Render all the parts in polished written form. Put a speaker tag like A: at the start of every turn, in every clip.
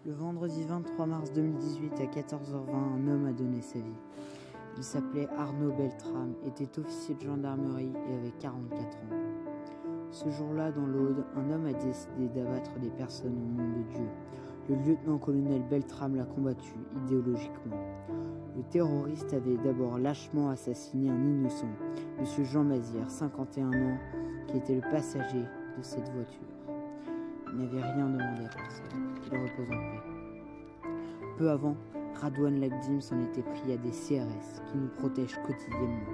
A: Le vendredi 23 mars 2018 à 14h20, un homme a donné sa vie. Il s'appelait Arnaud Beltrame, était officier de gendarmerie et avait 44 ans. Ce jour-là, dans l'Aude, un homme a décidé d'abattre des personnes au nom de Dieu. Le lieutenant-colonel Beltrame l'a combattu idéologiquement. Le terroriste avait d'abord lâchement assassiné un innocent, M. Jean Mazière, 51 ans, qui était le passager de cette voiture. Il n'avait rien demandé à personne, qu'il repose en paix. Peu avant, Radouane Lagdim s'en était pris à des CRS qui nous protègent quotidiennement.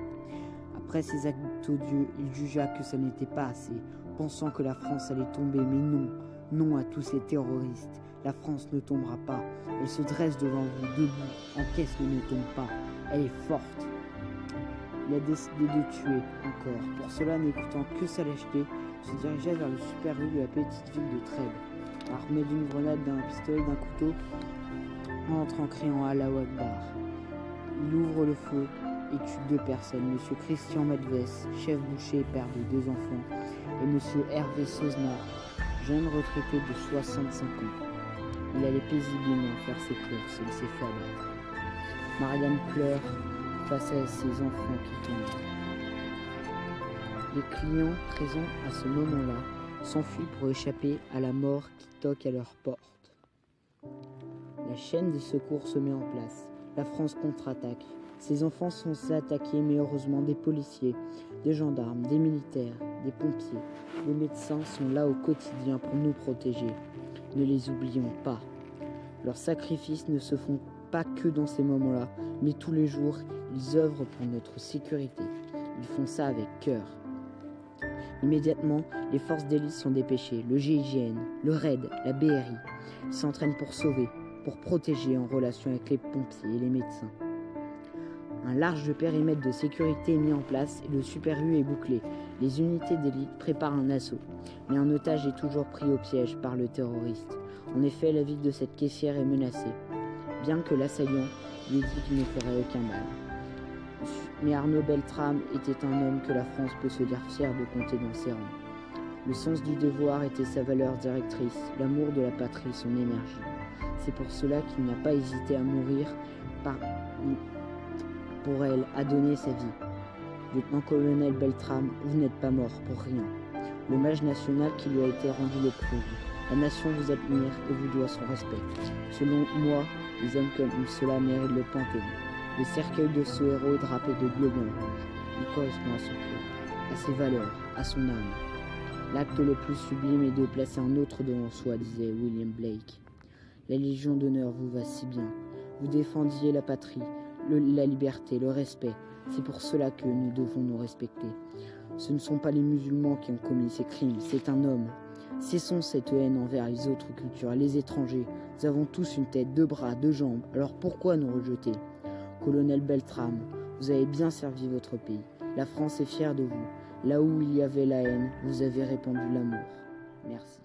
A: Après ces actes odieux, il jugea que ça n'était pas assez, pensant que la France allait tomber, mais non, non à tous ces terroristes. La France ne tombera pas, elle se dresse devant vous, debout, en caisse ne tombe pas, elle est forte. Il a décidé de tuer encore. Pour cela, n'écoutant que sa lâcheté, se dirigea vers le super U de la petite ville de Trèbes, armé d'une grenade, d'un pistolet, d'un couteau, entre en criant Allahu Akbar. Il ouvre le feu et tue 2 personnes, M. Christian Madves, chef boucher, père de 2 enfants, et M. Hervé Sosna, jeune retraité de 65 ans. Il allait paisiblement faire ses courses et il s'est fait abattre. Marianne pleure face à ses enfants qui tombent. Les clients présents à ce moment-là s'enfuient pour échapper à la mort qui toque à leur porte. La chaîne des secours se met en place. La France contre-attaque. Ses enfants sont attaqués, mais heureusement des policiers, des gendarmes, des militaires, des pompiers. Les médecins sont là au quotidien pour nous protéger. Ne les oublions pas. Leurs sacrifices ne se font pas que dans ces moments-là, mais tous les jours, ils œuvrent pour notre sécurité. Ils font ça avec cœur. Immédiatement, les forces d'élite sont dépêchées, le GIGN, le RAID, la BRI. Ils s'entraînent pour sauver, pour protéger en relation avec les pompiers et les médecins. Un large périmètre de sécurité est mis en place et le Super U est bouclé. Les unités d'élite préparent un assaut, mais un otage est toujours pris au piège par le terroriste. En effet, la vie de cette caissière est menacée, bien que l'assaillant lui ait dit qu'il ne ferait aucun mal. Mais Arnaud Beltrame était un homme que la France peut se dire fière de compter dans ses rangs. Le sens du devoir était sa valeur directrice, l'amour de la patrie son énergie. C'est pour cela qu'il n'a pas hésité à mourir pour elle, à donner sa vie. Lieutenant-colonel Beltrame, vous n'êtes pas mort pour rien. L'hommage national qui lui a été rendu le prouve. La nation vous admire et vous doit son respect. Selon moi, les hommes comme cela méritent le Panthéon. Le cercueil de ce héros est drapé de bleu, blanc, rouge. Il correspond à son cœur, à ses valeurs, à son âme. L'acte le plus sublime est de placer un autre devant soi, disait William Blake. La Légion d'honneur vous va si bien. Vous défendiez la patrie, la liberté, le respect. C'est pour cela que nous devons nous respecter. Ce ne sont pas les musulmans qui ont commis ces crimes, c'est un homme. Cessons cette haine envers les autres cultures, les étrangers. Nous avons tous une tête, 2 bras, 2 jambes, alors pourquoi nous rejeter ? Colonel Beltrame, vous avez bien servi votre pays. La France est fière de vous. Là où il y avait la haine, vous avez répandu l'amour. Merci.